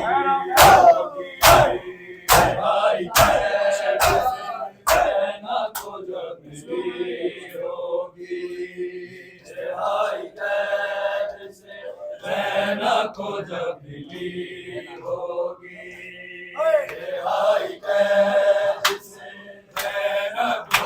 हाय नैना को जब मिली होगी, हाय से नैना को जब मिली होगी, हाय से नैना को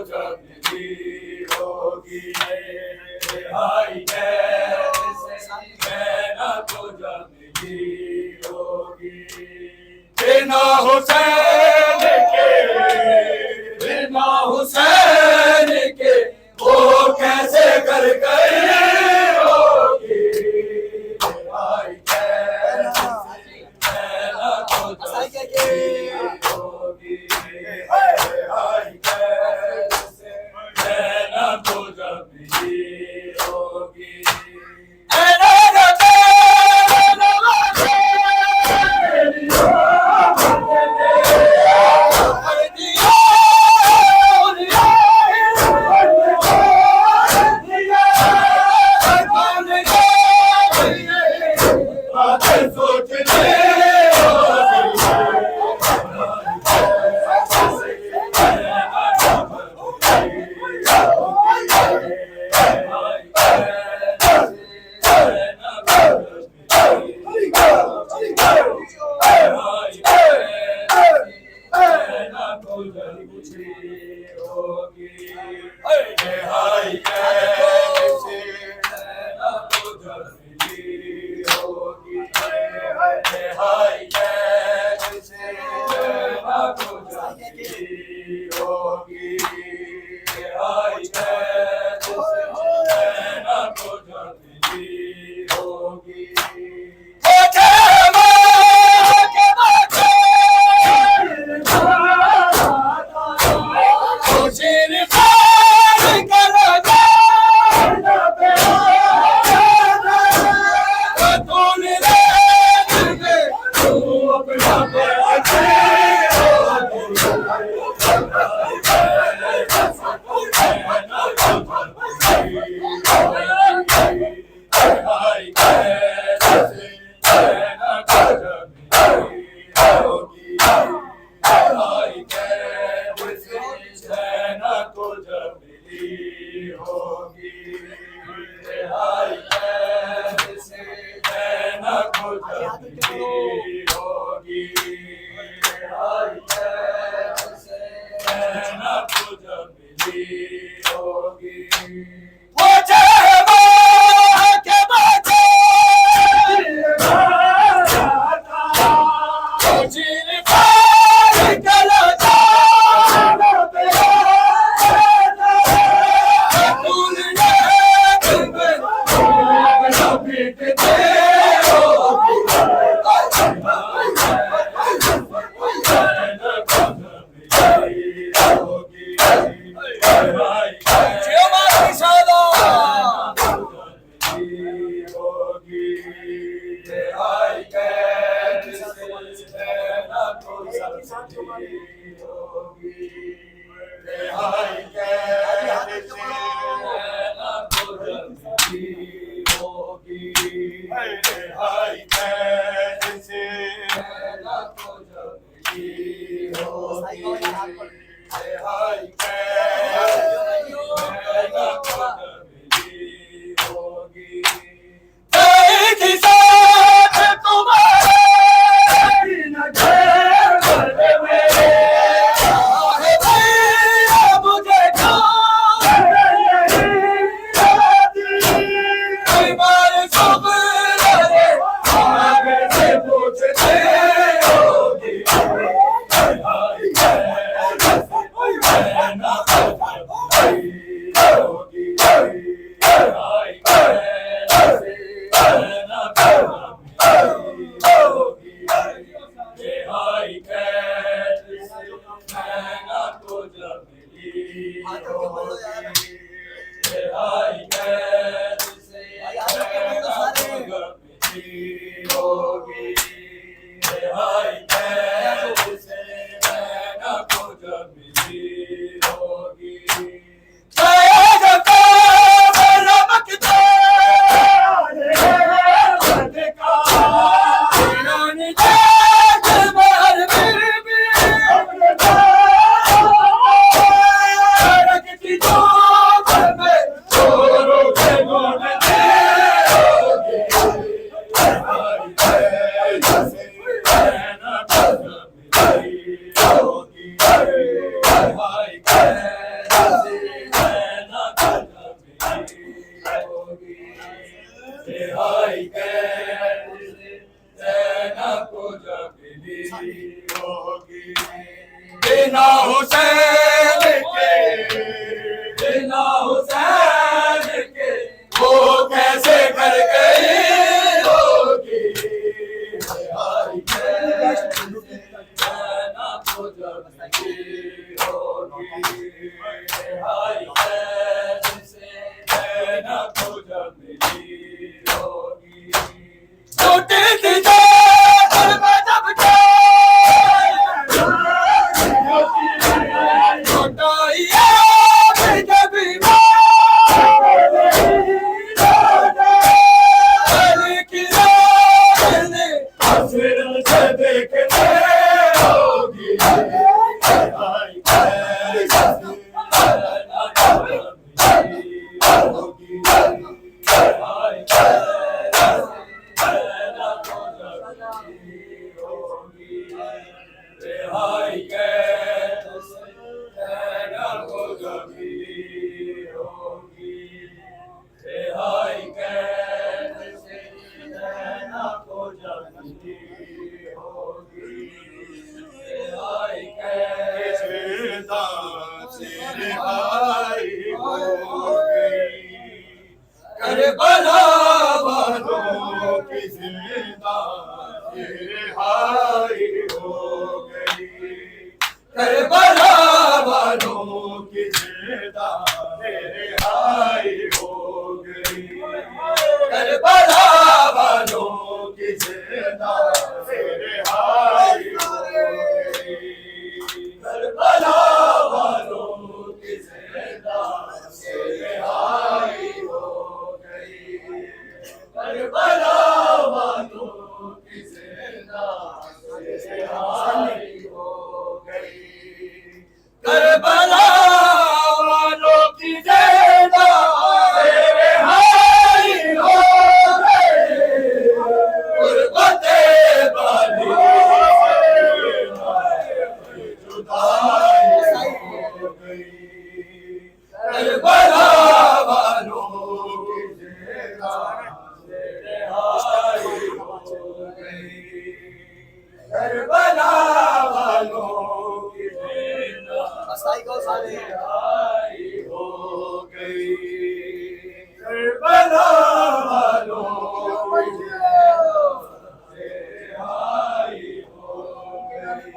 जब मिली होगी, हाय से नैना को जब मिली होगी। बिना हुसैन के वो कैसे कर गए होगी, हाय नैना को जब होगी, हाय नैना को जब मिली होगी। होगी। रिहाई कैद से जैनब को जब मिली होगी। रिहाई कैद से जैनब को जब मिली होगी। रिहाई कैद से जैनब को जब मिली होगी। बिना हुसैन के वो कैसे कर गई होगी। रिहाई कैद से जैनब को जब मिली होगी। रिहाई कैद से जैनब को जब मिली होगी। टूटी थी दिल में जब रिहाई कैद से जैनब को जब मिली होगी। रिहाई कैद से जैनब को जब मिली होगी। रिहाई कैद से रिहाई हो गई। करबला वालों की जिंदा रिहाई हो गई। करबला वालों की जिंदा रिहाई हो गई। करबला वालों की जिंदा रिहाई हो गई। करबला वालों की जिंदा रिहाई हो गई। करबला वालों की जिंदा रिहाई हो गई। करबला वालों की जिंदा रिहाई हो गई। गुरबते वाली जुदाई हो गई। करबला वालों की जिंदा रिहाई हो गई। करबला वालों की जिंदा रिहाई हो गई। करबला वालों की जिंदा रिहाई हो गई।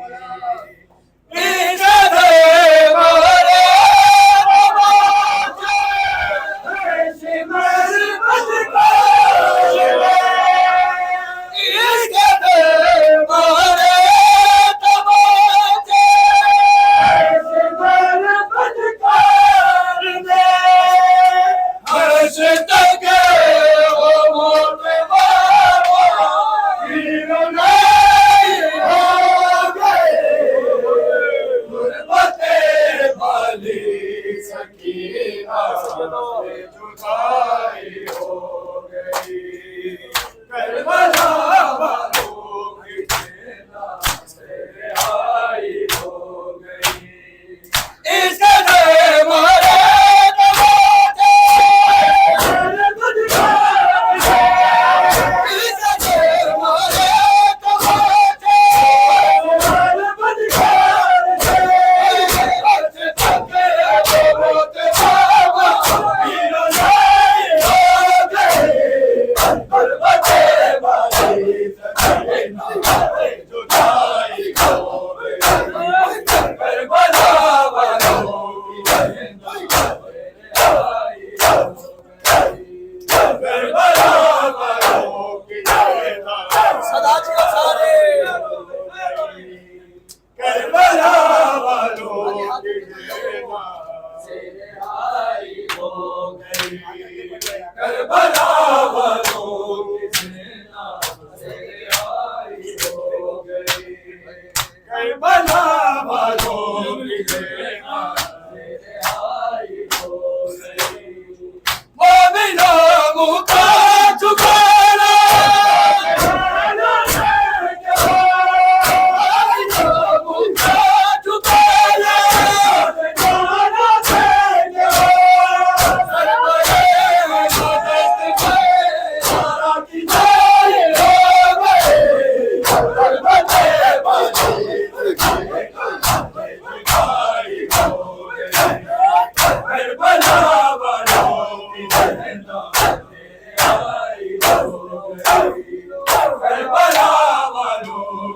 सदा सारे करबला वालों की हो गई, करबला वालों की सेना आई हो गई, करबला वालों की सेना आई हो गई। मोमिनों का झुकाना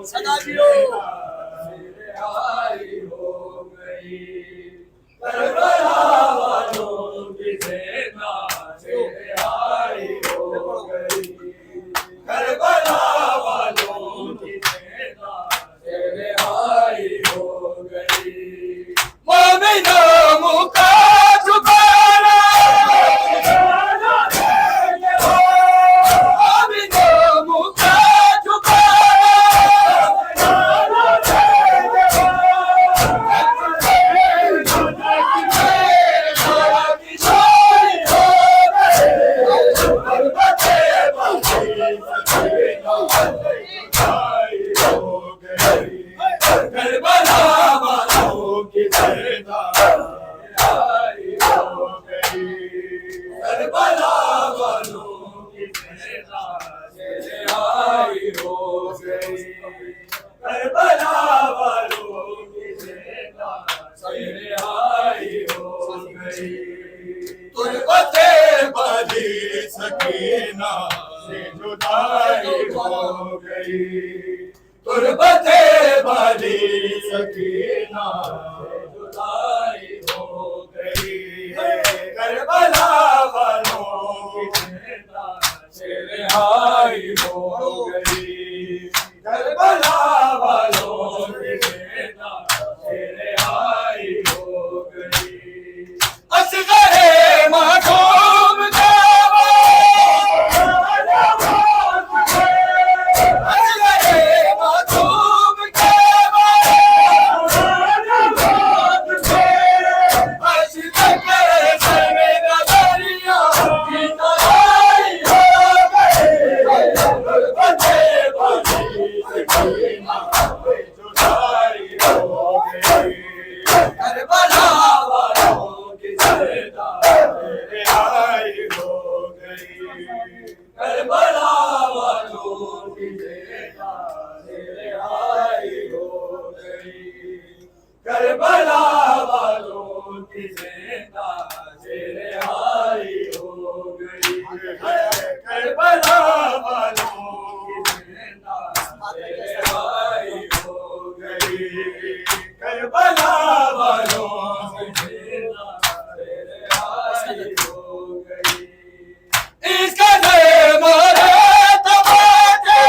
सदा जियो आई हो गई, करबला वालों की सेना आई हो गई, करबला वालों की सेना आई हो गई। मोमिनों का झुकाना मोमिनों का करबला वालों की सेना आई हो गई, करबला वालों की सेना आई हो गई, करबला वालों की सेना आई हो गई। तुर्बते बदी सकीना से जुदाई हो गई, तुर्बते बदी सकीना से जुदाई हो गई, करबला वालों की सेना से रिहाई हो गई, करबला वालों की सेना से रिहाई हो गई। असगरे मासूम जावा, असगरे मासूम जावा, असगरे सवेरा दरिया की तराई हो गई, बचे बची सकीना जुदाई हो गई, करबला वालों की सेना आई हो गई, करबला वालों की सेना आई हो गई, करबला वालों की सेना आई हो गई, करबला वालों की सेना आई हो गई, करबला वालों की सेना आई हो गई। इसका जय मारे तमाचे,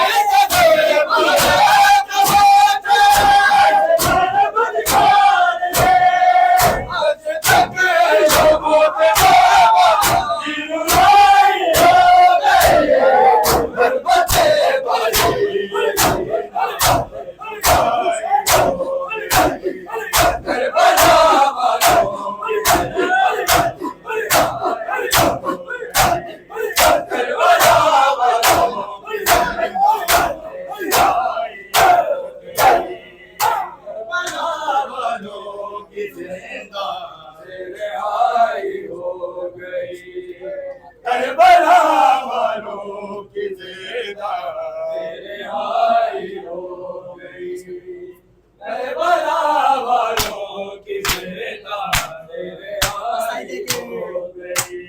इसका जय मारे तमाचे, आज तक लोगों पे बाबा की रुलाई हो गई, बचे बची करबला वालों की करबला वालों की करबला वालों की सेना से रिहाई हो गई, करबला वालों की सेना से रिहाई हो गई, करबला वालों की सेना से रिहाई हो गई,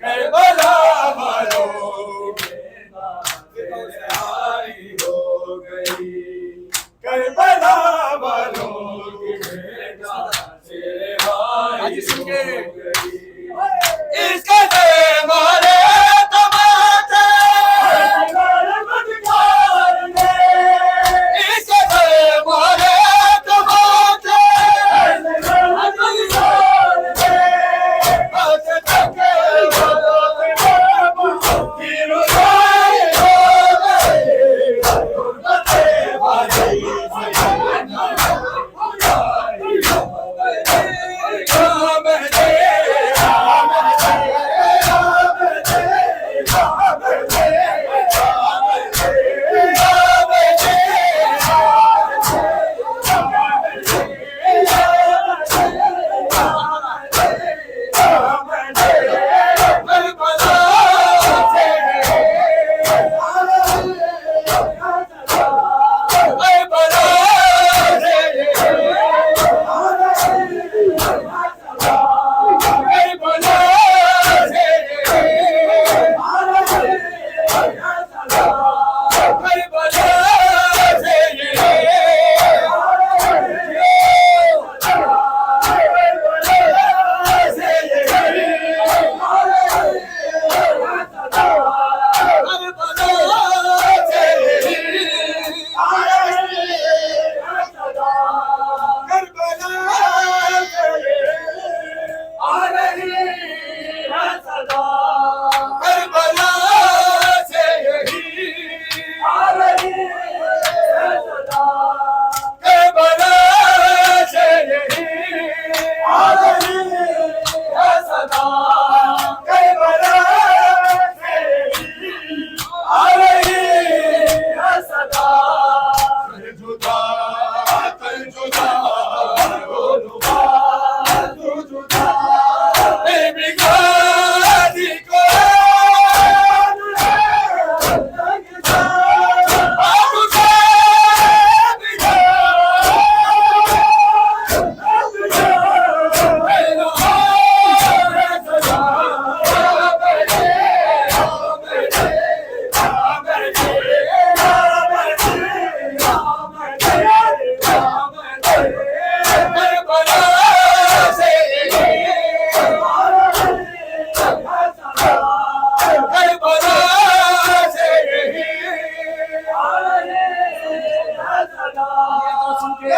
करबला वालों की सेना से रिहाई हो गई, करबला के